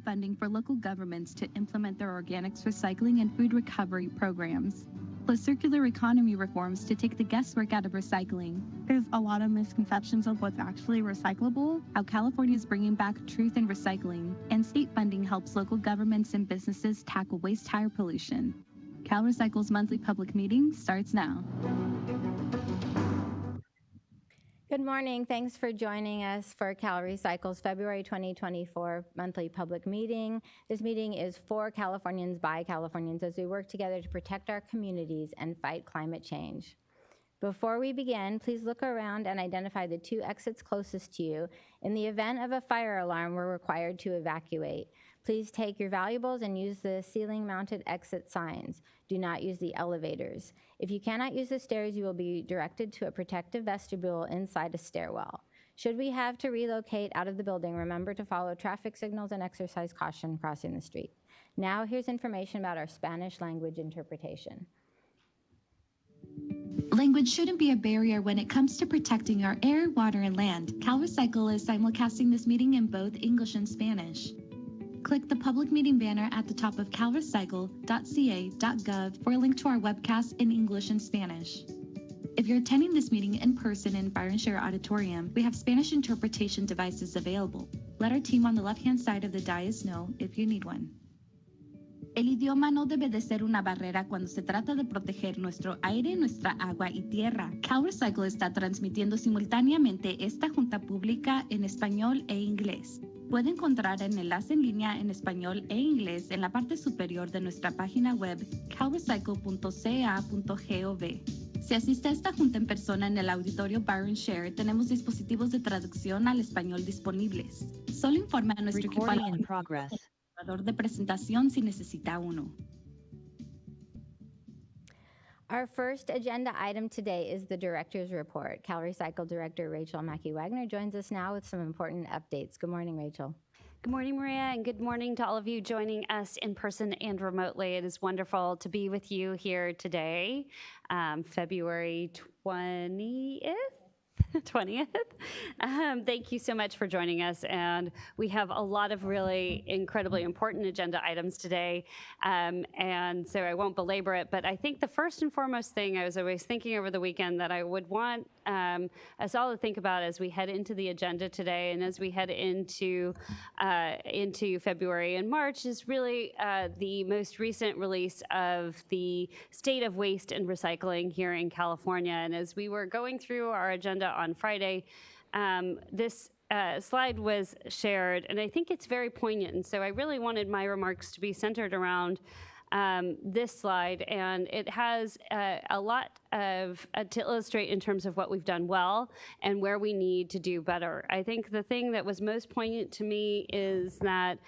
funding for local governments to implement their organics recycling and food recovery programs, plus circular economy reforms to take the guesswork out of recycling. There's a lot of misconceptions of what's actually recyclable, How California is bringing back truth in recycling, and state funding helps local governments and businesses tackle waste-tire pollution. CalRecycle's monthly public meeting starts now. Good morning. Thanks for joining us for CalRecycle's February 2024 monthly public meeting. This meeting is for Californians by Californians as we work together to protect our communities and fight climate change. Before we begin, please look around and identify the 2 exits closest to you. In the event of a fire alarm, we're required to evacuate. Please take your valuables and use the ceiling-mounted exit signs. Do not use the elevators. If you cannot use the stairs, you will be directed to a protective vestibule inside a stairwell. Should we have to relocate out of the building, remember to follow traffic signals and exercise caution crossing the street. Now, here's information about our Spanish language interpretation. Language shouldn't be a barrier when it comes to protecting our air, water, and land. CalRecycle is simulcasting this meeting in both English and Spanish. Click the public meeting banner at the top of calrecycle.ca.gov for a link to our webcast in English and Spanish. If you're attending this meeting in person in Fire and Share Auditorium, we have Spanish interpretation devices available. Let our team on the left-hand side of the dais know if you need one. El idioma no debe de ser una barrera cuando se trata de proteger nuestro aire, nuestra agua y tierra. CalRecycle está transmitiendo simultáneamente esta junta pública en español e inglés. Puede encontrar el enlace en línea en español e inglés en la parte superior de nuestra página web calrecycle.ca.gov. Si asiste a esta junta en persona en el auditorio Paro Share, tenemos dispositivos de traducción al español disponibles. Solo informe a nuestro equipo de presentación si necesita uno. Our first agenda item today is the Director's Report. CalRecycle Director Rachel Mackey-Wagner joins us now with some important updates. Good morning, Rachel. Good morning, Maria, and good morning to all of you joining us in person and remotely. It is wonderful to be with you here today, February 20th. 20th. Thank you so much for joining us. And we have a lot of really incredibly important agenda items today. And so I won't belabor it, but I think the first and foremost thing I was always thinking over the weekend that I would want us all to think about as we head into the agenda today and as we head into February and March is really the most recent release of the state of waste and recycling here in California. And as we were going through our agenda on Friday, this slide was shared, and I think it's very poignant. And so I really wanted my remarks to be centered around this slide, and it has a lot of to illustrate in terms of what we've done well and where we need to do better. I think the thing that was most poignant to me is that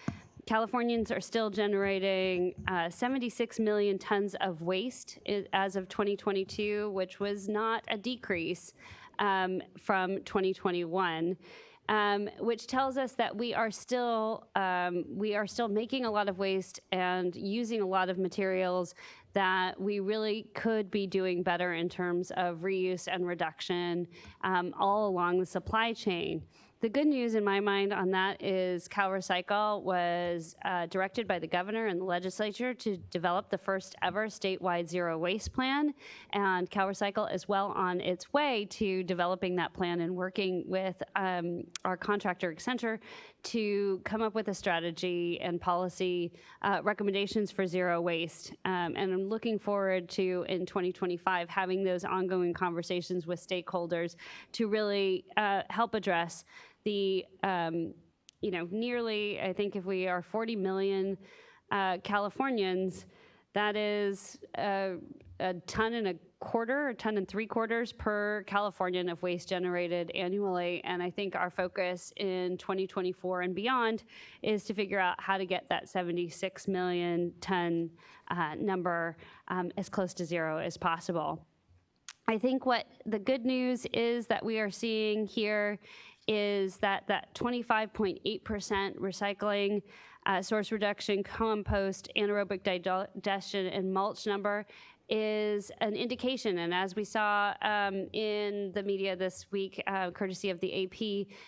Californians are still generating 76 million tons of waste as of 2022, which was not a decrease from 2021. Which tells us that we are still making a lot of waste and using a lot of materials that we really could be doing better in terms of reuse and reduction all along the supply chain. The good news in my mind on that is CalRecycle was directed by the governor and the legislature to develop the first ever statewide zero waste plan. And CalRecycle is well on its way to developing that plan and working with our contractor Accenture to come up with a strategy and policy recommendations for zero waste. And I'm looking forward to, in 2025, having those ongoing conversations with stakeholders to really help address the, nearly, I think if we are 40 million Californians, that is a ton and a quarter, a ton and 3/4 per Californian of waste generated annually. And I think our focus in 2024 and beyond is to figure out how to get that 76 million ton number as close to zero as possible. I think what the good news is that we are seeing here is that 25.8% recycling, source reduction, compost, anaerobic digestion, and mulch number is an indication. And as we saw in the media this week, courtesy of the AP,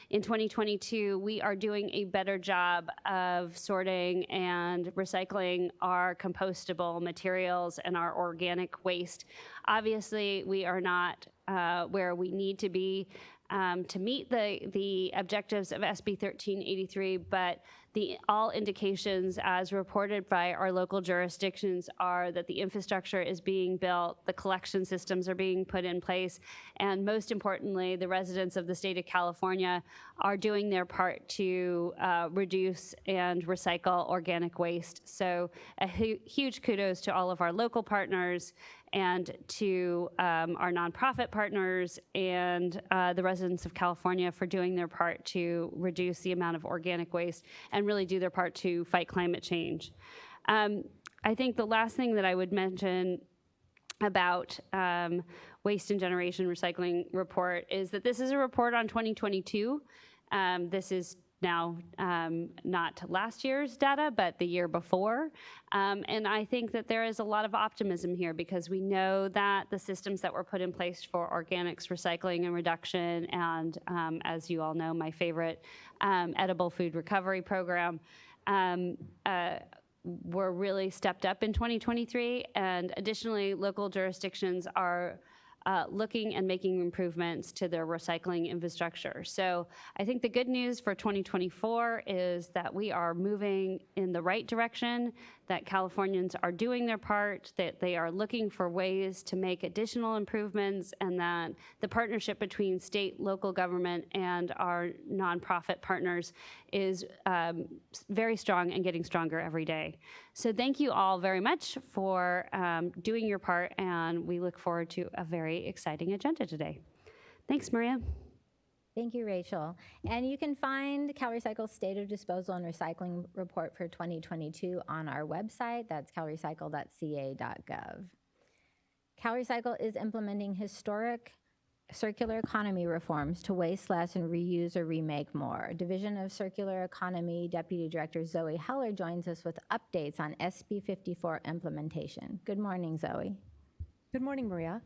in 2022, we are doing a better job of sorting and recycling our compostable materials and our organic waste. Obviously, we are not where we need to be to meet the objectives of SB 1383, but all indications as reported by our local jurisdictions are that the infrastructure is being built, the collection systems are being put in place, and most importantly, the residents of the state of California are doing their part to reduce and recycle organic waste. So a huge kudos to all of our local partners and to our nonprofit partners and the residents of California for doing their part to reduce the amount of organic waste and really do their part to fight climate change. I think the last thing that I would mention about Waste and Generation Recycling Report is that this is a report on 2022. This is now not last year's data, but the year before. And I think that there is a lot of optimism here because we know that the systems that were put in place for organics recycling and reduction and, as you all know, my favorite edible food recovery program were really stepped up in 2023. And additionally, local jurisdictions are looking and making improvements to their recycling infrastructure. So I think the good news for 2024 is that we are moving in the right direction, that Californians are doing their part, that they are looking for ways to make additional improvements, and that the partnership between state, local government, and our nonprofit partners is very strong and getting stronger every day. So thank you all very much for doing your part, and we look forward to a very exciting agenda today. Thanks, Maria. Thank you, Rachel. And you can find CalRecycle's State of Disposal and Recycling Report for 2022 on our website. That's calrecycle.ca.gov. CalRecycle is implementing historic circular economy reforms to waste less and reuse or remake more. Division of Circular Economy Deputy Director Zoe Heller joins us with updates on SB 54 implementation. Good morning, Zoe. Good morning, Maria.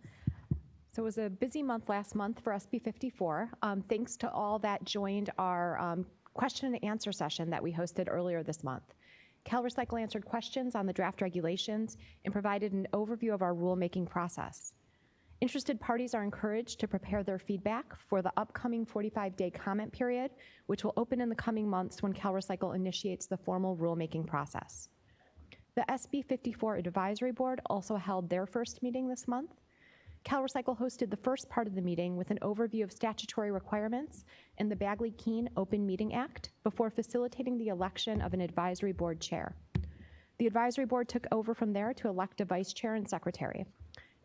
So it was a busy month last month for SB 54. Thanks to all that joined our question and answer session that we hosted earlier this month. CalRecycle answered questions on the draft regulations and provided an overview of our rulemaking process. Interested parties are encouraged to prepare their feedback for the upcoming 45-day comment period, which will open in the coming months when CalRecycle initiates the formal rulemaking process. The SB 54 Advisory Board also held their first meeting this month. CalRecycle hosted the first part of the meeting with an overview of statutory requirements in the Bagley-Keene Open Meeting Act before facilitating the election of an advisory board chair. The advisory board took over from there to elect a vice chair and secretary.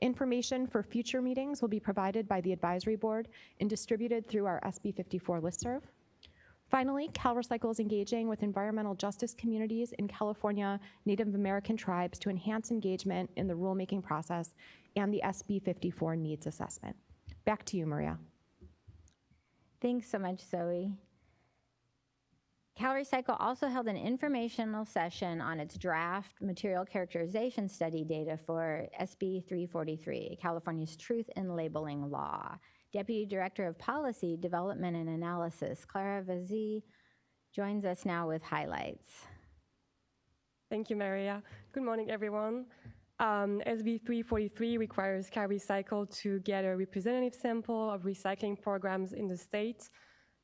Information for future meetings will be provided by the advisory board and distributed through our SB 54 listserv. Finally, CalRecycle is engaging with environmental justice communities in California Native American tribes to enhance engagement in the rulemaking process and the SB 54 needs assessment. Back to you, Maria. Thanks so much, Zoe. CalRecycle also held an informational session on its draft material characterization study data for SB 343, California's Truth in Labeling Law. Deputy Director of Policy, Development and Analysis, Clara Vazzi, joins us now with highlights. Thank you, Maria. Good morning, everyone. SB 343 requires CalRecycle to get a representative sample of recycling programs in the state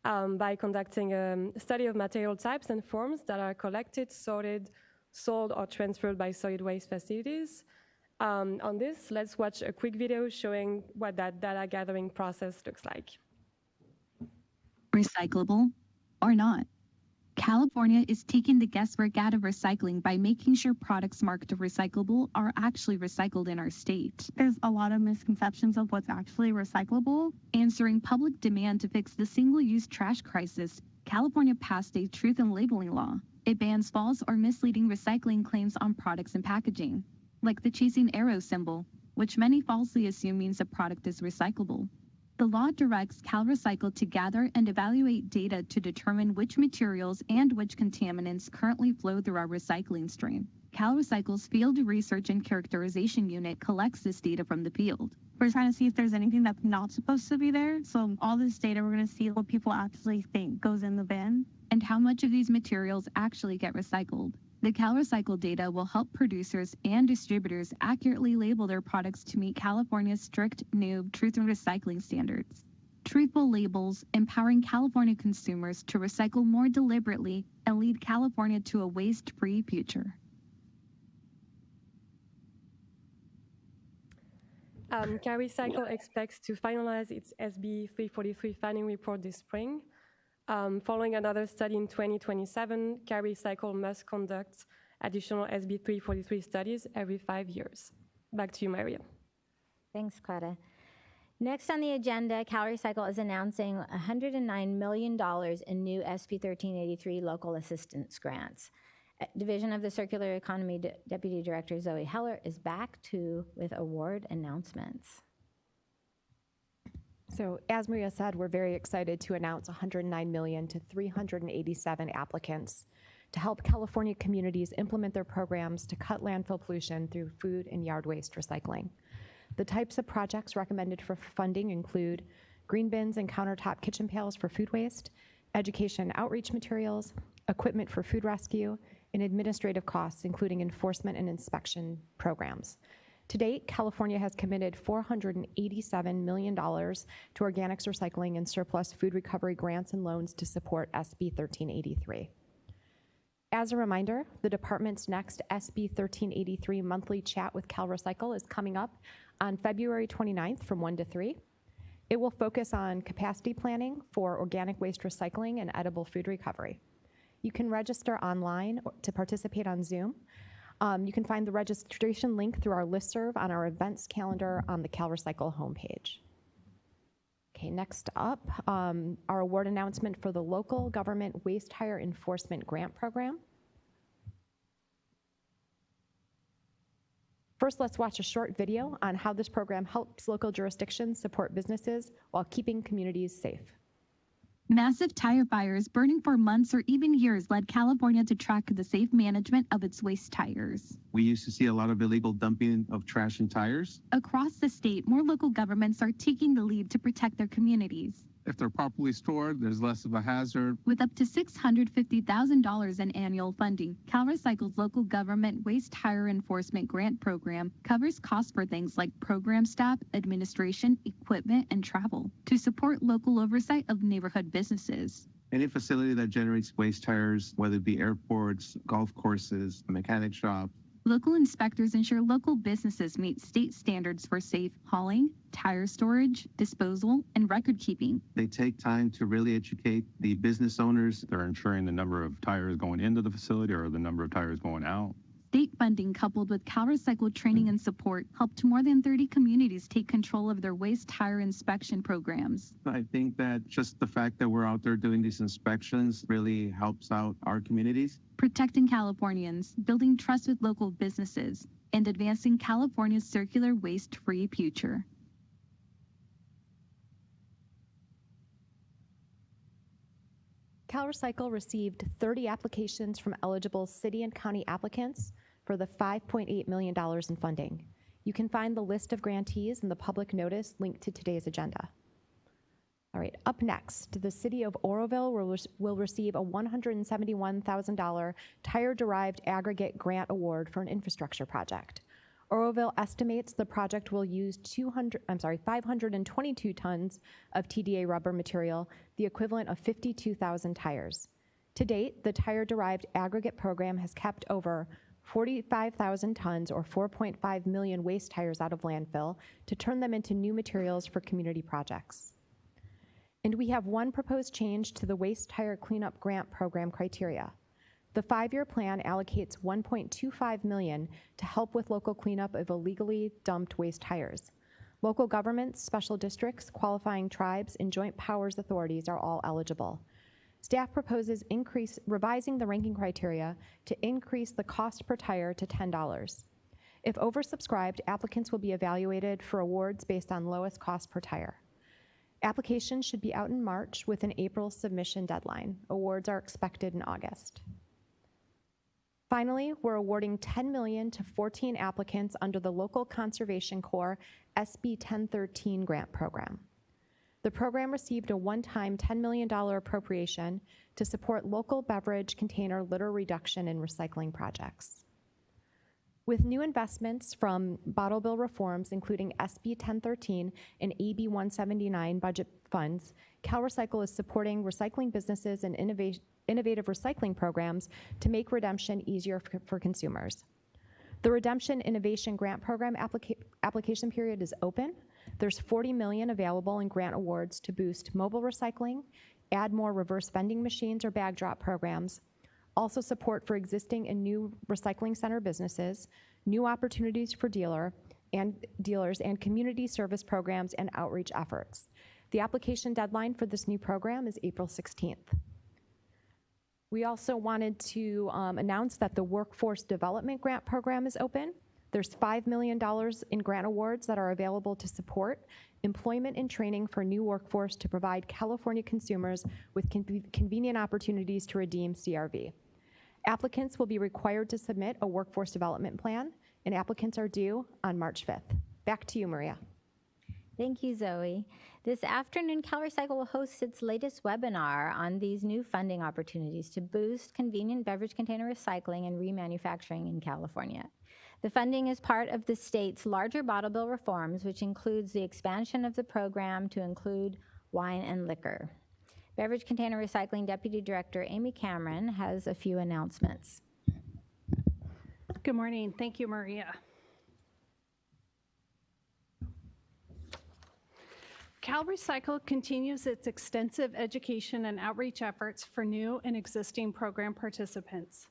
by conducting a study of material types and forms that are collected, sorted, sold, or transferred by solid waste facilities. On this, let's watch a quick video showing what that data gathering process looks like. Recyclable or not? California is taking the guesswork out of recycling by making sure products marked recyclable are actually recycled in our state. There's a lot of misconceptions of what's actually recyclable. Answering public demand to fix the single-use trash crisis, California passed a truth in labeling law. It bans false or misleading recycling claims on products and packaging, like the chasing arrow symbol, which many falsely assume means a product is recyclable. The law directs CalRecycle to gather and evaluate data to determine which materials and which contaminants currently flow through our recycling stream. CalRecycle's Field Research and Characterization Unit collects this data from the field. We're trying to see if there's anything that's not supposed to be there. So all this data, we're going to see what people actually think goes in the bin. And how much of these materials actually get recycled. The CalRecycle data will help producers and distributors accurately label their products to meet California's strict new truth in recycling standards. Truthful labels empowering California consumers to recycle more deliberately and lead California to a waste-free future. CalRecycle expects to finalize its SB 343 finding report this spring. Following another study in 2027, CalRecycle must conduct additional SB 343 studies every 5 years. Back to you, Maria. Thanks, Clara. Next on the agenda, CalRecycle is announcing $109 million in new SB 1383 local assistance grants. Division of the Circular Economy Deputy Director Zoe Heller is back with award announcements. So as Maria said, we're very excited to announce $109 million to 387 applicants to help California communities implement their programs to cut landfill pollution through food and yard waste recycling. The types of projects recommended for funding include green bins and countertop kitchen pails for food waste, education outreach materials, equipment for food rescue, and administrative costs, including enforcement and inspection programs. To date, California has committed $487 million to organics recycling and surplus food recovery grants and loans to support SB 1383. As a reminder, the department's next SB 1383 monthly chat with CalRecycle is coming up on February 29th from 1 to 3. It will focus on capacity planning for organic waste recycling and edible food recovery. You can register online to participate on Zoom. You can find the registration link through our listserv on our events calendar on the CalRecycle homepage. Okay, next up, our award announcement for the Local Government Waste Hire Enforcement Grant Program. First, let's watch a short video on how this program helps local jurisdictions support businesses while keeping communities safe. Massive tire fires burning for months or even years led California to track the safe management of its waste tires. We used to see a lot of illegal dumping of trash and tires. Across the state, more local governments are taking the lead to protect their communities. If they're properly stored, there's less of a hazard. With up to $650,000 in annual funding, CalRecycle's Local Government Waste Tire Enforcement Grant Program covers costs for things like program staff, administration, equipment, and travel to support local oversight of neighborhood businesses. Any facility that generates waste tires, whether it be airports, golf courses, mechanic shops. Local inspectors ensure local businesses meet state standards for safe hauling, tire storage, disposal, and record keeping. They take time to really educate the business owners. They're ensuring the number of tires going into the facility or the number of tires going out. State funding coupled with CalRecycle training and support helped more than 30 communities take control of their waste tire inspection programs. I think that just the fact that we're out there doing these inspections really helps out our communities. Protecting Californians, building trust with local businesses, and advancing California's circular waste-free future. CalRecycle received 30 applications from eligible city and county applicants for the $5.8 million in funding. You can find the list of grantees in the public notice linked to today's agenda. All right, up next, the city of Oroville will receive a $171,000 tire-derived aggregate grant award for an infrastructure project. Oroville estimates the project will use 522 tons of TDA rubber material, the equivalent of 52,000 tires. To date, the tire-derived aggregate program has kept over 45,000 tons or 4.5 million waste tires out of landfill to turn them into new materials for community projects. And we have one proposed change to the waste tire cleanup grant program criteria. The 5-year plan allocates $1.25 million to help with local cleanup of illegally dumped waste tires. Local governments, special districts, qualifying tribes, and joint powers authorities are all eligible. Staff proposes revising the ranking criteria to increase the cost per tire to $10. If oversubscribed, applicants will be evaluated for awards based on lowest cost per tire. Applications should be out in March with an April submission deadline. Awards are expected in August. Finally, we're awarding $10 million to 14 applicants under the Local Conservation Corps SB 1013 grant program. The program received a one-time $10 million appropriation to support local beverage container litter reduction and recycling projects. With new investments from bottle bill reforms, including SB 1013 and AB 179 budget funds, CalRecycle is supporting recycling businesses and innovative recycling programs to make redemption easier for consumers. The Redemption Innovation Grant Program application period is open. There's $40 million available in grant awards to boost mobile recycling, add more reverse vending machines or bag drop programs, also support for existing and new recycling center businesses, new opportunities for dealers, and community service programs and outreach efforts. The application deadline for this new program is April 16th. We also wanted to announce that the Workforce Development Grant Program is open. There's $5 million in grant awards that are available to support employment and training for new workforce to provide California consumers with convenient opportunities to redeem CRV. Applicants will be required to submit a workforce development plan, and applicants are due on March 5th. Back to you, Maria. Thank you, Zoe. This afternoon, CalRecycle will host its latest webinar on these new funding opportunities to boost convenient beverage container recycling and remanufacturing in California. The funding is part of the state's larger bottle bill reforms, which includes the expansion of the program to include wine and liquor. Beverage Container Recycling Deputy Director Amy Cameron has a few announcements. Good morning. Thank you, Maria. CalRecycle continues its extensive education and outreach efforts for new and existing program participants.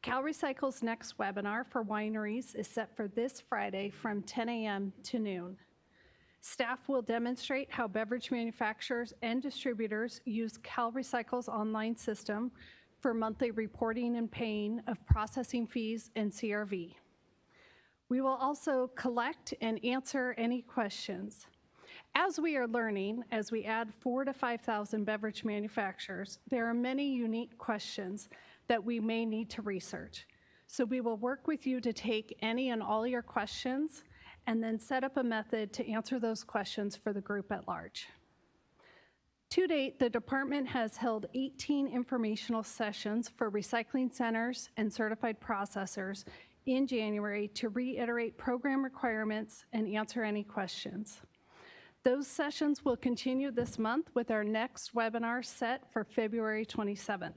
CalRecycle's next webinar for wineries is set for this Friday from 10 a.m. to noon. Staff will demonstrate how beverage manufacturers and distributors use CalRecycle's online system for monthly reporting and paying of processing fees and CRV. We will also collect and answer any questions. As we are learning, as we add 4,000 to 5,000 beverage manufacturers, there are many unique questions that we may need to research. So we will work with you to take any and all your questions and then set up a method to answer those questions for the group at large. To date, the department has held 18 informational sessions for recycling centers and certified processors in January to reiterate program requirements and answer any questions. Those sessions will continue this month with our next webinar set for February 27th.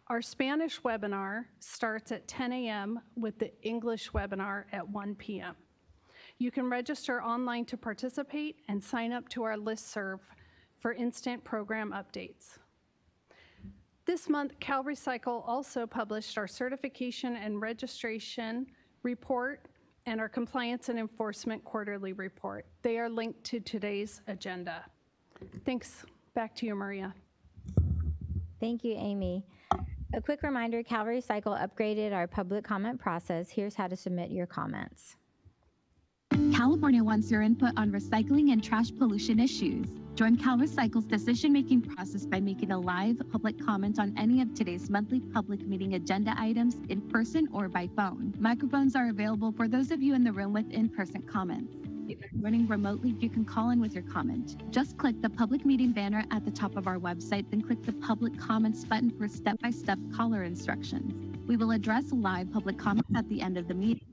Our Spanish webinar starts at 10 a.m. with the English webinar at 1 p.m. You can register online to participate and sign up to our listserv for instant program updates. This month, CalRecycle also published our certification and registration report and our compliance and enforcement quarterly report. They are linked to today's agenda. Thanks. Back to you, Maria. Thank you, Amy. A quick reminder, CalRecycle upgraded our public comment process. Here's how to submit your comments. California wants your input on recycling and trash pollution issues. Join CalRecycle's decision-making process by making a live public comment on any of today's monthly public meeting agenda items in person or by phone. Microphones are available for those of you in the room with in-person comments. If you're running remotely, you can call in with your comment. Just click the public meeting banner at the top of our website, then click the public comments button for step-by-step caller instructions. We will address live public comments at the end of the meeting.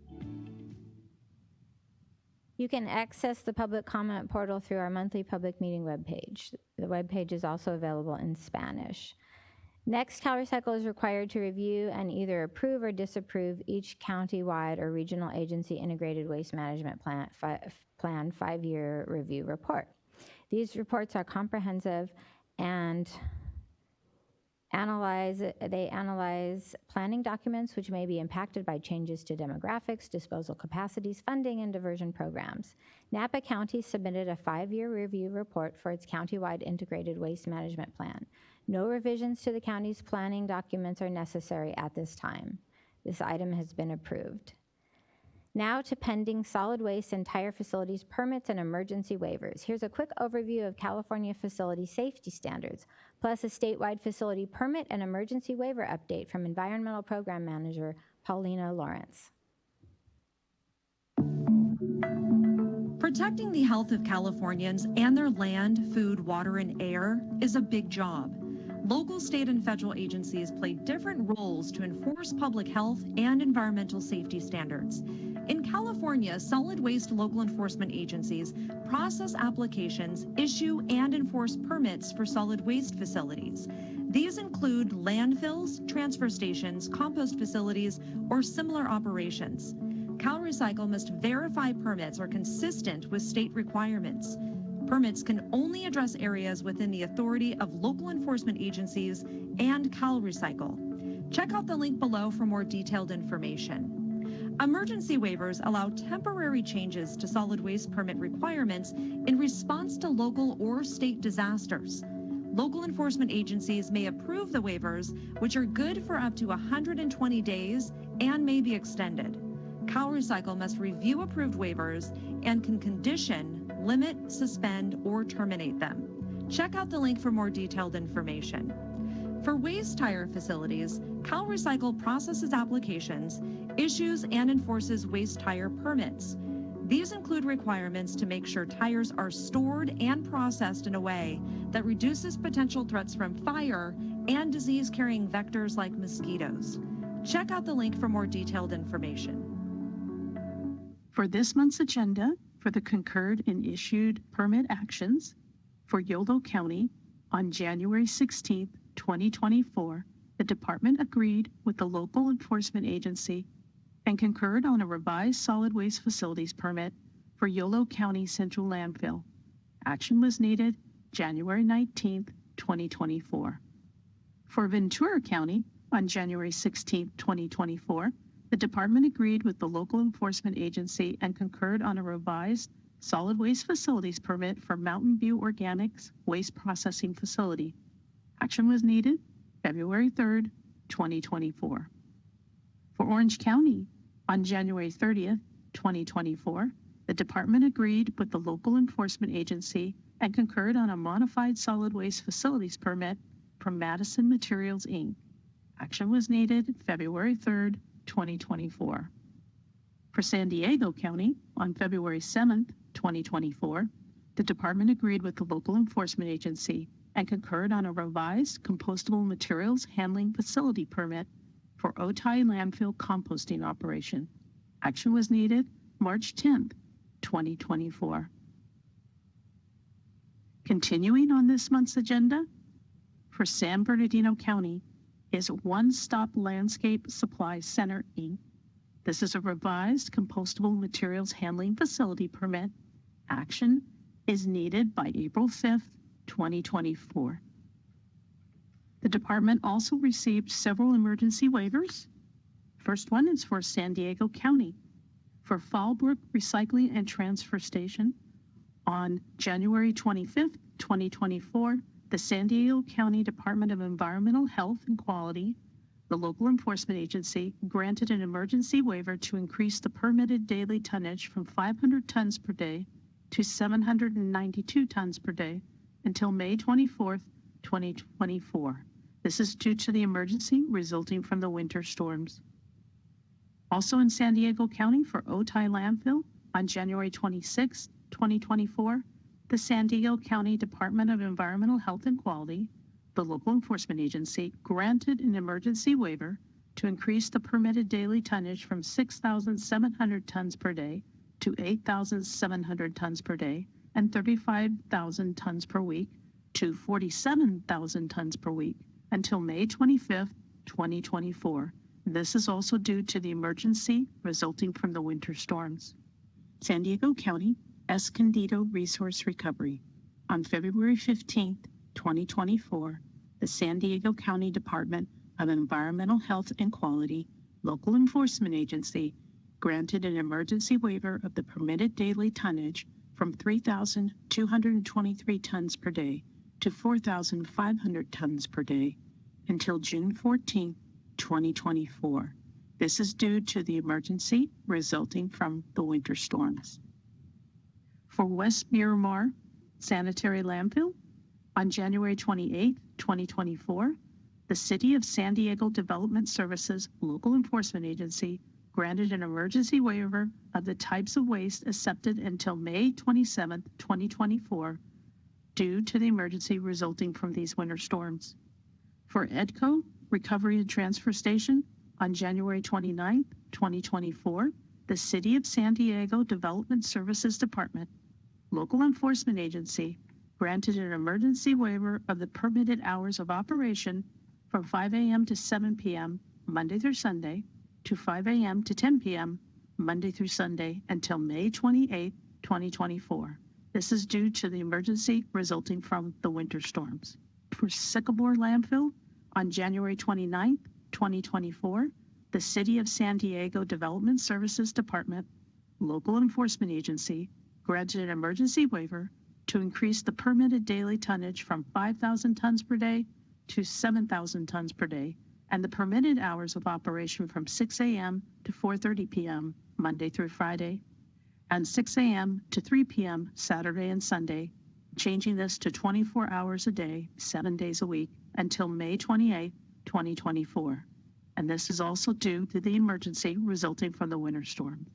You can access the public comment portal through our monthly public meeting webpage. The webpage is also available in Spanish. Next, CalRecycle is required to review and either approve or disapprove each county-wide or regional agency integrated waste management plan 5-year review report. These reports are comprehensive and they analyze planning documents which may be impacted by changes to demographics, disposal capacities, funding, and diversion programs. Napa County submitted a 5-year review report for its countywide integrated waste management plan. No revisions to the county's planning documents are necessary at this time. This item has been approved. Now to pending solid waste and tire facilities permits and emergency waivers. Here's a quick overview of California facility safety standards. plus a statewide facility permit and emergency waiver update from Environmental Program Manager Paulina Lawrence. Protecting the health of Californians and their land, food, water, and air is a big job. Local, state, and federal agencies play different roles to enforce public health and environmental safety standards. In California, solid waste local enforcement agencies process applications, issue, and enforce permits for solid waste facilities. These include landfills, transfer stations, compost facilities, or similar operations. CalRecycle must verify permits are consistent with state requirements. Permits can only address areas within the authority of local enforcement agencies and CalRecycle. Check out the link below for more detailed information. Emergency waivers allow temporary changes to solid waste permit requirements in response to local or state disasters. Local enforcement agencies may approve the waivers, which are good for up to 120 days and may be extended. CalRecycle must review approved waivers and can condition, limit, suspend, or terminate them. Check out the link for more detailed information. For waste tire facilities, CalRecycle processes applications, issues, and enforces waste tire permits. These include requirements to make sure tires are stored and processed in a way that reduces potential threats from fire and disease-carrying vectors like mosquitoes. Check out the link for more detailed information. For this month's agenda, for the concurred and issued permit actions for Yolo County on January 16, 2024, the department agreed with the local enforcement agency and concurred on a revised solid waste facilities permit for Yolo County Central Landfill. Action was needed January 19, 2024. For Ventura County on January 16, 2024, the department agreed with the local enforcement agency and concurred on a revised solid waste facilities permit for Mountain View Organics Waste Processing Facility. Action was needed February 3, 2024. For Orange County, on January 30, 2024, the department agreed with the local enforcement agency and concurred on a modified solid waste facilities permit for Madison Materials, Inc. Action was needed February 3, 2024. For San Diego County, on February 7, 2024, the department agreed with the local enforcement agency and concurred on a revised compostable materials handling facility permit for Otay landfill composting operation. Action was needed March 10, 2024. Continuing on this month's agenda, for San Bernardino County, is One Stop Landscape Supply Center, Inc. This is a revised compostable materials handling facility permit. Action is needed by April 5th, 2024. The department also received several emergency waivers. First one is for San Diego County. For Fallbrook Recycling and Transfer Station, on January 25th, 2024, the San Diego County Department of Environmental Health and Quality, the local enforcement agency, granted an emergency waiver to increase the permitted daily tonnage from 500 tons per day to 792 tons per day until May 24th, 2024. This is due to the emergency resulting from the winter storms. Also in San Diego County for Otay Landfill, on January 26, 2024, the San Diego County Department of Environmental Health and Quality, the local enforcement agency, granted an emergency waiver to increase the permitted daily tonnage from 6,700 tons per day to 8,700 tons per day and 35,000 tons per week to 47,000 tons per week until May 25th, 2024. This is also due to the emergency resulting from the winter storms. San Diego County Escondido Resource Recovery. On February 15, 2024, the San Diego County Department of Environmental Health and Quality, local enforcement agency, granted an emergency waiver of the permitted daily tonnage from 3,223 tons per day to 4,500 tons per day until June 14, 2024. This is due to the emergency resulting from the winter storms. For West Miramar Sanitary Landfill, on January 28, 2024, the City of San Diego Development Services Local Enforcement Agency granted an emergency waiver of the types of waste accepted until May 27, 2024, due to the emergency resulting from these winter storms. For EDCO, Recovery and Transfer Station, on January 29, 2024, the City of San Diego Development Services Department, Local Enforcement Agency, granted an emergency waiver of the permitted hours of operation from 5 a.m. to 7 p.m. Monday through Sunday to 5 a.m. to 10 p.m. Monday through Sunday until May 28, 2024. This is due to the emergency resulting from the winter storms. For Sycamore Landfill, on January 29, 2024, the City of San Diego Development Services Department, Local Enforcement Agency, granted an emergency waiver to increase the permitted daily tonnage from 5,000 tons per day to 7,000 tons per day, and the permitted hours of operation from 6 a.m. to 4:30 p.m. Monday through Friday, and 6 a.m. to 3 p.m. Saturday and Sunday, changing this to 24 hours a day, 7 days a week, until May 28, 2024. And this is also due to the emergency resulting from the winter storm.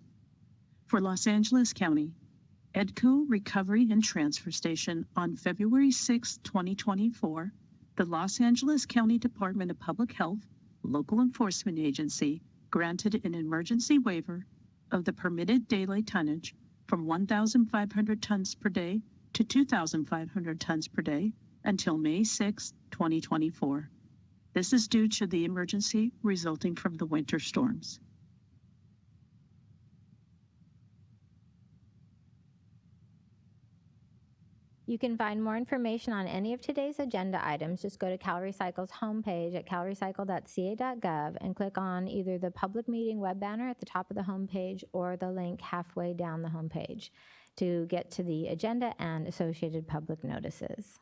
For Los Angeles County, EDCO Recovery and Transfer Station, on February 6, 2024, the Los Angeles County Department of Public Health, Local Enforcement Agency, granted an emergency waiver of the permitted daily tonnage from 1,500 tons per day to 2,500 tons per day until May 6, 2024. This is due to the emergency resulting from the winter storms. You can find more information on any of today's agenda items. Just go to CalRecycle's homepage at calrecycle.ca.gov and click on either the public meeting web banner at the top of the homepage or the link halfway down the homepage to get to the agenda and associated public notices.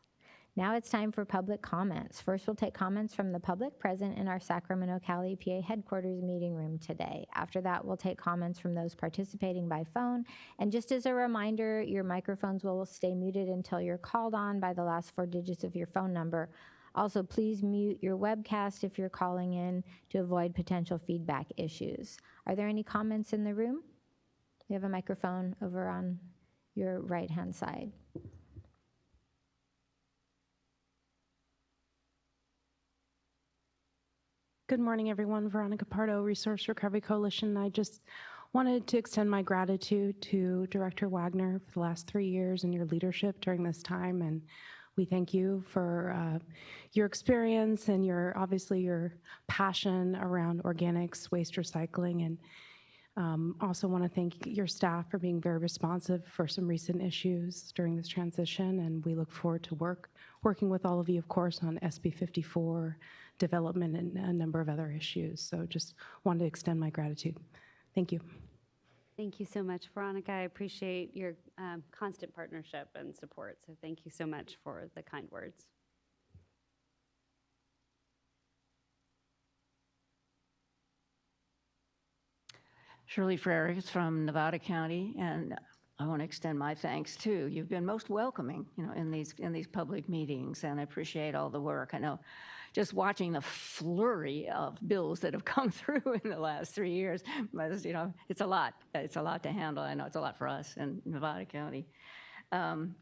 Now it's time for public comments. First, we'll take comments from the public present in our Sacramento, Cali, PA headquarters meeting room today. After that, we'll take comments from those participating by phone. And just as a reminder, your microphones will stay muted until you're called on by the last 4 digits of your phone number. Also, please mute your webcast if you're calling in to avoid potential feedback issues. Are there any comments in the room? We have a microphone over on your right-hand side. Good morning, everyone. Veronica, Paro, Resource Recovery Coalition. I just wanted to extend my gratitude to Director Wagner for the last 3 years and your leadership during this time. And we thank you for your experience and obviously your passion around organics, waste recycling, and also want to thank your staff for being very responsive for some recent issues during this transition. And we look forward to working with all of you, of course, on SB 54, development, and a number of other issues. So just wanted to extend my gratitude. Thank you. Thank you so much, Veronica. I appreciate your constant partnership and support. So thank you so much for the kind words. Shirley Frer is from Nevada County, and I want to extend my thanks too. You've been most welcoming, in these public meetings, and I appreciate all the work. I know, just watching the flurry of bills that have come through in the last 3 years, it's a lot. It's a lot to handle. I know it's a lot for us in Nevada County. One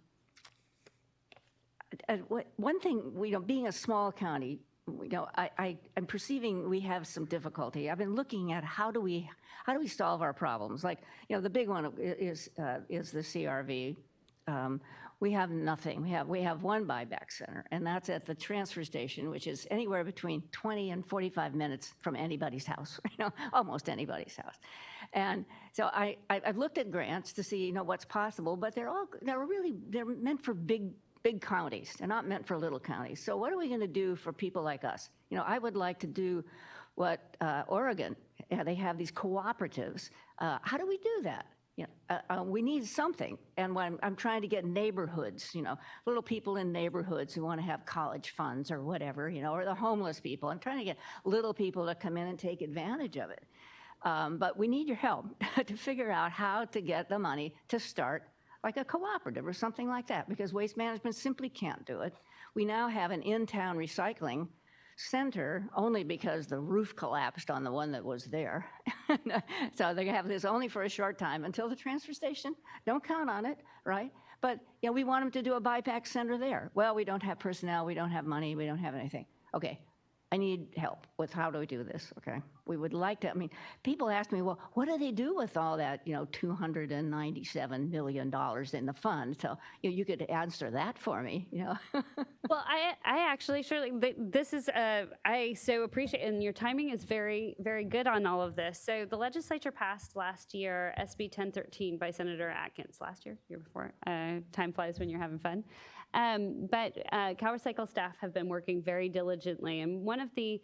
thing, being a small county, I'm perceiving we have some difficulty. I've been looking at how do we solve our problems. Like, the big one is the CRV. We have nothing. We have one buyback center, and that's at the transfer station, which is anywhere between 20 and 45 minutes from anybody's house, almost anybody's house. And so I've looked at grants to see, what's possible, but they're meant for big counties. They're not meant for little counties. So what are we going to do for people like us? I would like to do what Oregon, they have these cooperatives. How do we do that? We need something. And when I'm trying to get neighborhoods, little people in neighborhoods who want to have college funds or whatever, or the homeless people. I'm trying to get little people to come in and take advantage of it. But we need your help to figure out how to get the money to start like a cooperative or something like that, because Waste Management simply can't do it. We now have an in-town recycling center only because the roof collapsed on the one that was there. So they have this only for a short time until the transfer station. Don't count on it, right? But we want them to do a buyback center there. Well, we don't have personnel, we don't have money, we don't have anything. Okay, I need help with how do we do this, okay? We would like to, people ask me, well, what do they do with all that, $297 million in the fund? So you could answer that for me, Well, I actually, Shirley, this is, I so appreciate, and your timing is very, very good on all of this. So the legislature passed last year SB 1013 by Senator Atkins, year before. Time flies when you're having fun. But CalRecycle staff have been working very diligently, and one of the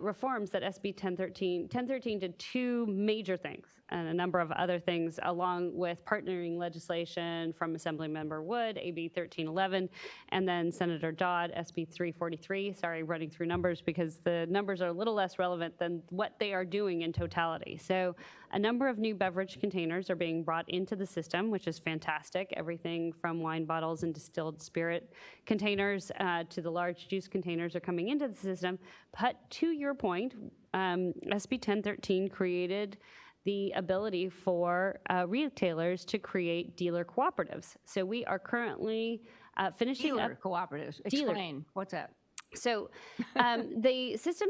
reforms that SB 1013 did two major things and a number of other things along with partnering legislation from Assemblymember Wood, AB 1311, and then Senator Dodd, SB 343. Sorry, running through numbers because the numbers are a little less relevant than what they are doing in totality. So a number of new beverage containers are being brought into the system, which is fantastic. Everything from wine bottles and distilled spirit containers to the large juice containers are coming into the system. But to your point, SB 1013 created the ability for retailers to create dealer cooperatives. So we are currently finishing up cooperatives. Explain, what's that? So the system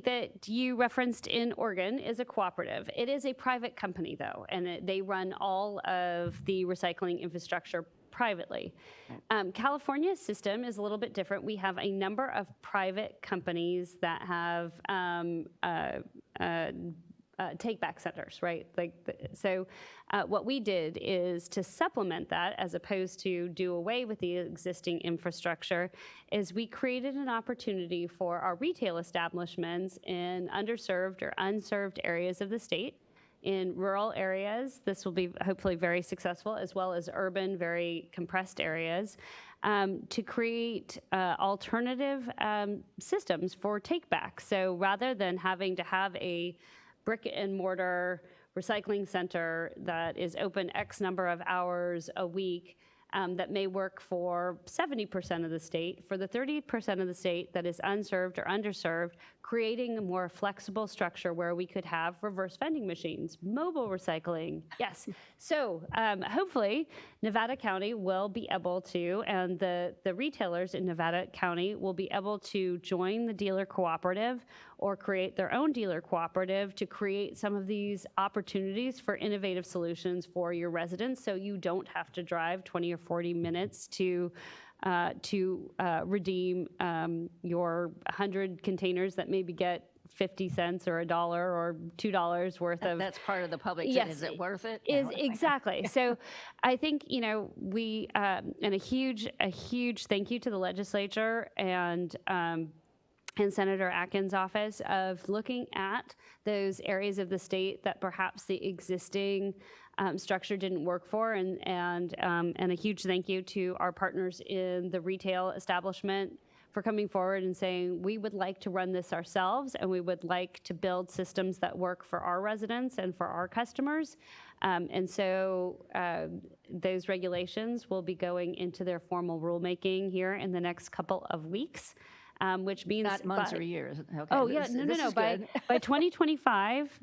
that you referenced in Oregon is a cooperative. It is a private company, though, and they run all of the recycling infrastructure privately. California's system is a little bit different. We have a number of private companies that have take-back centers, right? So what we did is to supplement that, as opposed to do away with the existing infrastructure, is we created an opportunity for our retail establishments in underserved or unserved areas of the state. In rural areas, this will be hopefully very successful, as well as urban, very compressed areas, to create alternative systems for take-back. So rather than having to have a brick and mortar recycling center that is open X number of hours a week, that may work for 70% of the state, for the 30% of the state that is unserved or underserved, creating a more flexible structure where we could have reverse vending machines, mobile recycling, yes. So hopefully Nevada County will be able to, and the retailers in Nevada County will be able to join the dealer cooperative or create their own dealer cooperative to create some of these opportunities for innovative solutions for your residents, so you don't have to drive 20 or 40 minutes to redeem your 100 containers that maybe get 50 cents or $1 or $2 worth of. That's part of the public. Yes, is it worth it? Exactly. So I think, we, and a huge thank you to the legislature and Senator Atkins' office of looking at those areas of the state that perhaps the existing structure didn't work for, and a huge thank you to our partners in the retail establishment for coming forward and saying, we would like to run this ourselves, and we would like to build systems that work for our residents and for our customers. And so those regulations will be going into their formal rulemaking here in the next couple of weeks. Which means not months or years. Okay. Oh yeah, no. By 2025,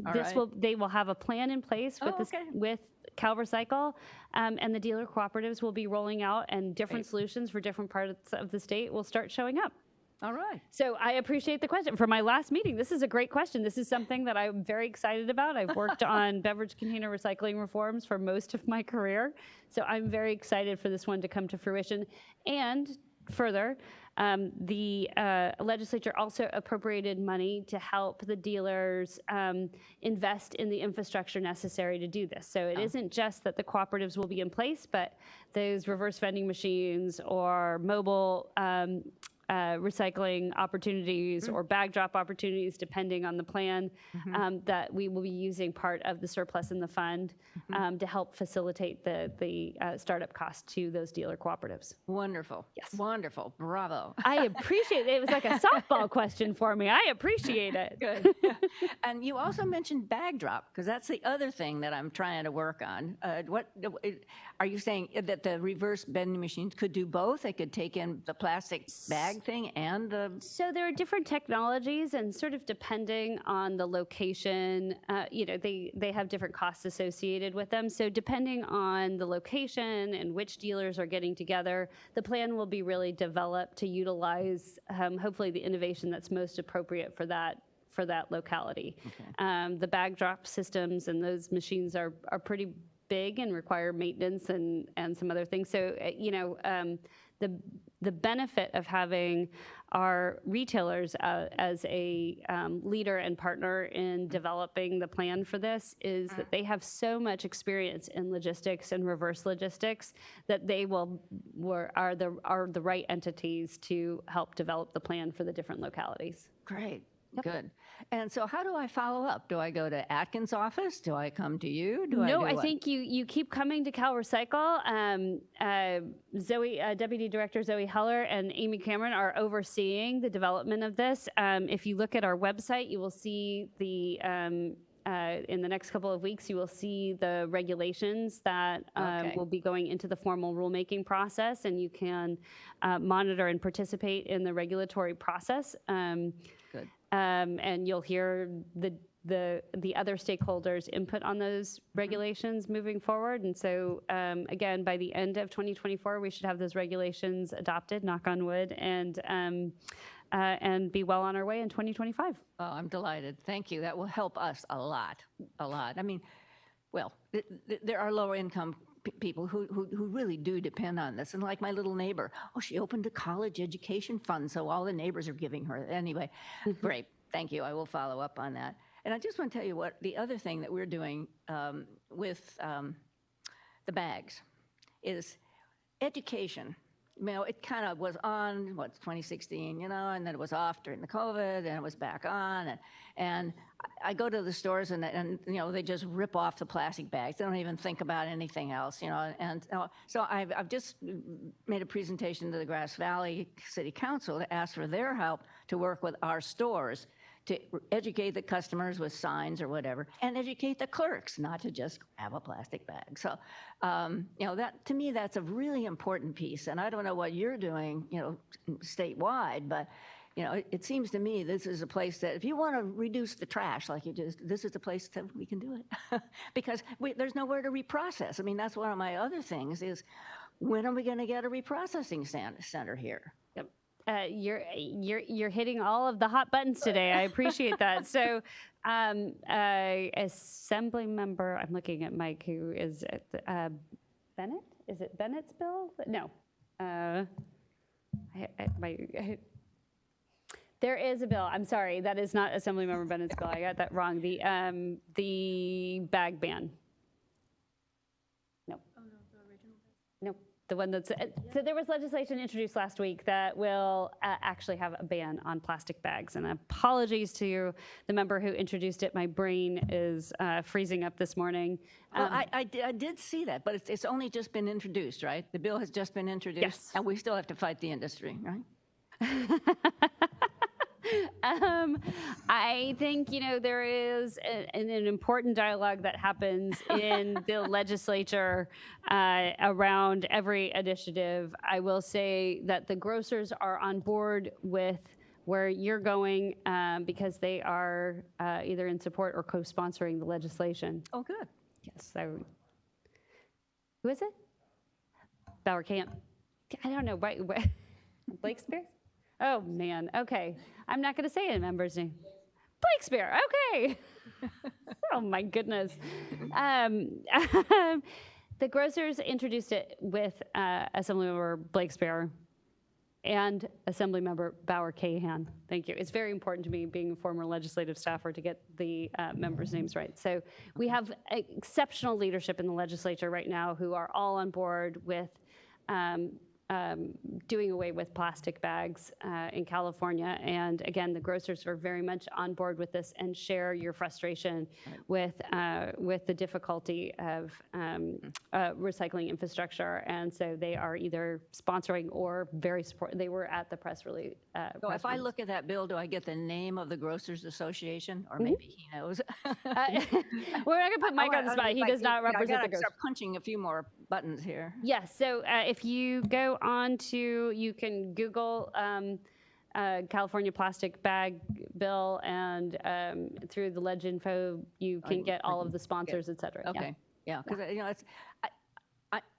they will have a plan in place with with CalRecycle, and the dealer cooperatives will be rolling out, and different solutions for different parts of the state will start showing up. All right. So I appreciate the question. For my last meeting, this is a great question. This is something that I'm very excited about. I've worked on beverage container recycling reforms for most of my career, so I'm very excited for this one to come to fruition. And further, the legislature also appropriated money to help the dealers invest in the infrastructure necessary to do this. So it isn't just that the cooperatives will be in place, but those reverse vending machines or mobile recycling opportunities or bag drop opportunities, depending on the plan, that we will be using part of the surplus in the fund to help facilitate the startup cost to those dealer cooperatives. Wonderful. Yes. Wonderful. Bravo. I appreciate it. It was like a softball question for me. I appreciate it. Good. And you also mentioned bag drop, because that's the other thing that I'm trying to work on. What are you saying, that the reverse vending machines could do both? They could take in the plastic bag thing and the... So there are different technologies, and sort of depending on the location, they have different costs associated with them. So depending on the location and which dealers are getting together, the plan will be really developed to utilize hopefully the innovation that's most appropriate for that locality. Okay. The bag drop systems and those machines are pretty big and require maintenance and some other things. So the benefit of having our retailers as a leader and partner in developing the plan for this is that they have so much experience in logistics and reverse logistics that they are the right entities to help develop the plan for the different localities. Great. Yep. Good. And so how do I follow up? Do I go to Atkins' office? Do I come to you? I think you keep coming to CalRecycle. Deputy Director Zoe Heller and Amy Cameron are overseeing the development of this. If you look at our website, you will see in the next couple of weeks, you will see the regulations that will be going into the formal rulemaking process, and you can monitor and participate in the regulatory process. Good. And you'll hear the other stakeholders' input on those regulations moving forward. And so, again, by the end of 2024, we should have those regulations adopted, knock on wood, and be well on our way in 2025. Oh, I'm delighted. Thank you. That will help us a lot, a lot. I mean, well, there are lower income people who really do depend on this. And like my little neighbor, she opened a college education fund, so all the neighbors are giving her. Anyway, great. Thank you. I will follow up on that. And I just want to tell you what the other thing that we're doing with the bags is education. It kind of was on, 2016, and then it was off during the COVID, and it was back on. And I go to the stores, and they just rip off the plastic bags. They don't even think about anything else, And so I've just made a presentation to the Grass Valley City Council to ask for their help to work with our stores to educate the customers with signs or whatever, and educate the clerks not to just have a plastic bag. So, that to me, that's a really important piece. And I don't know what you're doing, statewide, but it seems to me this is a place that if you want to reduce the trash, like this is a place that we can do it, because there's nowhere to reprocess. I mean, that's one of my other things is, when are we going to get a reprocessing center here? Yep. You're hitting all of the hot buttons today. I appreciate that. So, Assembly Member, I'm looking at Mike, who is at Bennett. Is it Bennett's bill? No. There is a bill. I'm sorry, that is not Assemblymember Bennett's bill. I got that wrong. The bag ban. No. Oh no, the original. No. The one that's, so there was legislation introduced last week that will actually have a ban on plastic bags. And apologies to the member who introduced it. My brain is freezing up this morning. Well, I did see that, but it's only just been introduced, right? The bill has just been introduced. Yes. And we still have to fight the industry, right? I think, there is an important dialogue that happens in the legislature around every initiative. I will say that the grocers are on board with where you're going because they are either in support or co-sponsoring the legislation. Oh, good. Yes. So, who is it? Bauer Camp. I don't know. Blake Spears? Oh, man. Okay. I'm not going to say a member's name. Blake Spear. Okay. Oh, my goodness. The grocers introduced it with Assemblymember Blake Spear and Assemblymember Bauer Cahan. Thank you. It's very important to me, being a former legislative staffer, to get the members' names right. So we have exceptional leadership in the legislature right now who are all on board with doing away with plastic bags in California. And again, the grocers are very much on board with this and share your frustration with the difficulty of recycling infrastructure. And so they are either sponsoring or very supportive. They were at the press release. So if I look at that bill, do I get the name of the Grocers Association? Or maybe he knows. We're not going to put Mike on the spot. He does not represent the grocers. Start punching a few more buttons here. Yes. So if you go on to, you can Google California plastic bag bill, and through the Ledge Info, you can get all of the sponsors, et cetera. Okay. Yeah. Because it's.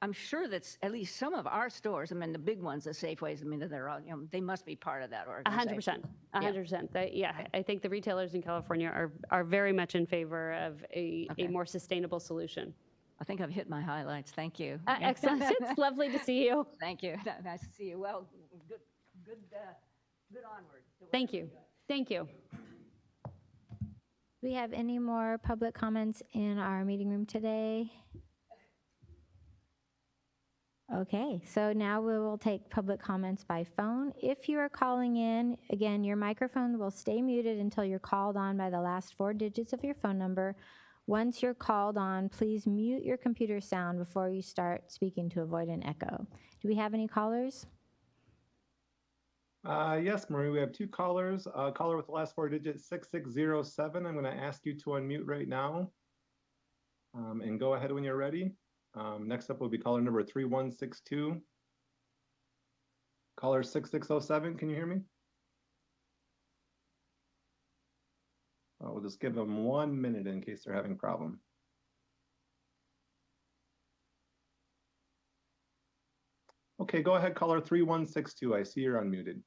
I'm sure that's at least some of our stores. I mean, the big ones, the Safeways. I mean, they're all, they must be part of that organization. 100%. Yeah, I think the retailers in California are very much in favor of a more sustainable solution. I think I've hit my highlights. Thank you. Excellent. It's lovely to see you. Thank you. Nice to see you. Well, good onward. Thank you. Thank you. Do we have any more public comments in our meeting room today? Okay, so now we will take public comments by phone. If you are calling in, again, your microphone will stay muted until you're called on by the last 4 digits of your phone number. Once you're called on, please mute your computer sound before you start speaking to avoid an echo. Do we have any callers? Yes, Marie, we have 2 callers. Caller with the last 4 digits, 6607. I'm going to ask you to unmute right now and go ahead when you're ready. Next up will be caller number 3162. Caller 6607, can you hear me? We'll just give them 1 minute in case they're having a problem. Okay, go ahead, caller 3162. I see you're unmuted.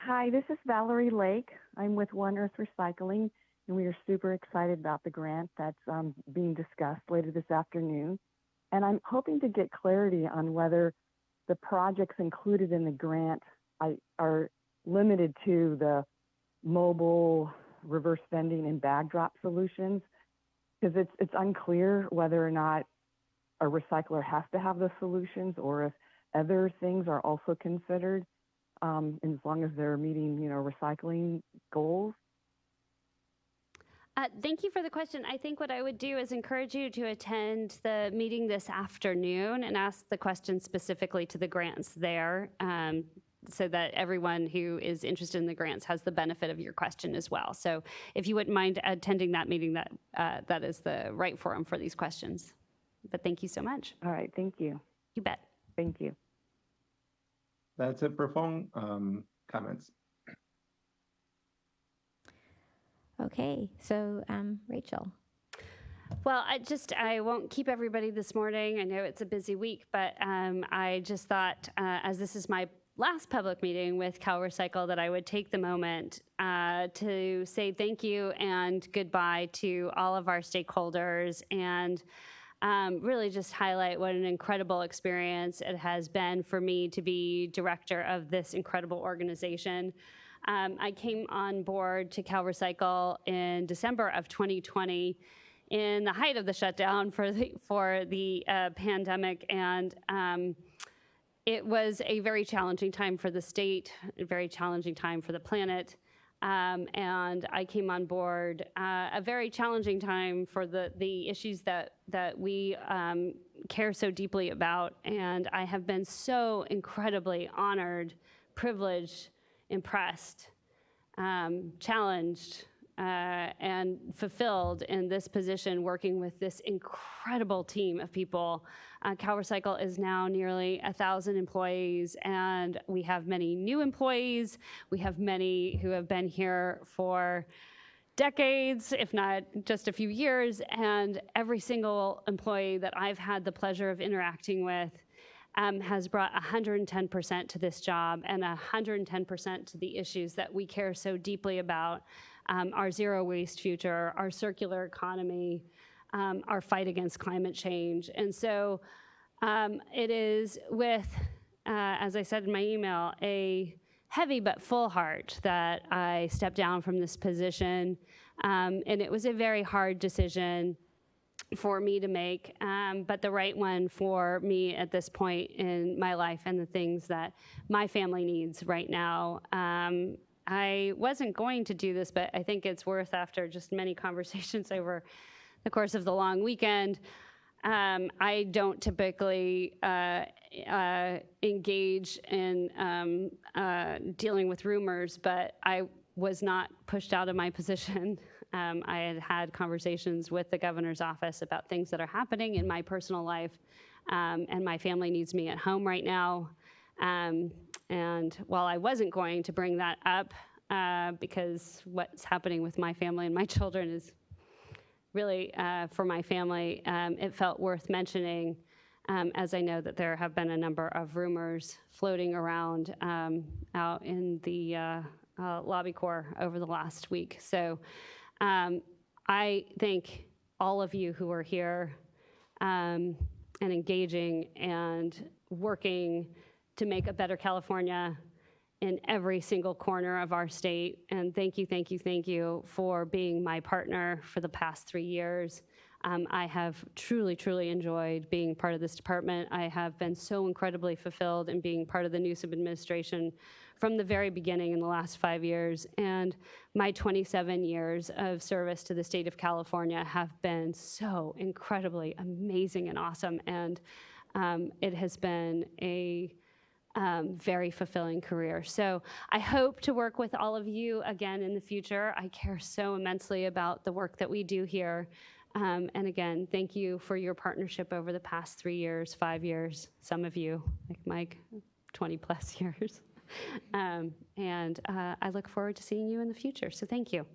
Hi, this is Valerie Lake. I'm with One Earth Recycling, and we are super excited about the grant that's being discussed later this afternoon. And I'm hoping to get clarity on whether the projects included in the grant are limited to the mobile reverse vending and bag drop solutions, because it's unclear whether or not a recycler has to have the solutions or if other things are also considered, as long as they're meeting, recycling goals. Thank you for the question. I think what I would do is encourage you to attend the meeting this afternoon and ask the question specifically to the grants there, so that everyone who is interested in the grants has the benefit of your question as well. So if you wouldn't mind attending that meeting, that is the right forum for these questions. But thank you so much. All right, thank you. You bet. Thank you. That's it for phone comments. Okay, so Rachel. Well, I won't keep everybody this morning. I know it's a busy week, but I just thought, as this is my last public meeting with CalRecycle, that I would take the moment to say thank you and goodbye to all of our stakeholders, and really just highlight what an incredible experience it has been for me to be director of this incredible organization. I came on board to CalRecycle in December of 2020 in the height of the shutdown for the pandemic, and it was a very challenging time for the state, a very challenging time for the planet, and I came on board a very challenging time for the issues that we care so deeply about, and I have been so incredibly honored, privileged, impressed, challenged, and fulfilled in this position, working with this incredible team of people. CalRecycle is now nearly 1,000 employees, and we have many new employees. We have many who have been here for decades, if not just a few years, and every single employee that I've had the pleasure of interacting with has brought 110% to this job and 110% to the issues that we care so deeply about, our zero waste future, our circular economy, our fight against climate change. And so it is with, as I said in my email, a heavy but full heart that I stepped down from this position. And it was a very hard decision, for me to make, but the right one for me at this point in my life and the things that my family needs right now. I wasn't going to do this, but I think it's worth, after just many conversations over the course of the long weekend. I don't typically engage in dealing with rumors, but I was not pushed out of my position. I had had conversations with the governor's office about things that are happening in my personal life, and my family needs me at home right now. And while I wasn't going to bring that up, because what's happening with my family and my children is really, for my family, it felt worth mentioning, as I know that there have been a number of rumors floating around out in the lobby core over the last week. So I thank all of you who are here and engaging and working to make a better California in every single corner of our state. And thank you, thank you, thank you for being my partner for the past 3 years. I have truly, truly enjoyed being part of this department. I have been so incredibly fulfilled in being part of the Newsom administration from the very beginning in the last 5 years. And my 27 years of service to the state of California have been so incredibly amazing and awesome. And it has been a very fulfilling career. So I hope to work with all of you again in the future. I care so immensely about the work that we do here. And again, thank you for your partnership over the past 3 years, 5 years, some of you, like Mike, 20 plus years. And I look forward to seeing you in the future. So thank you.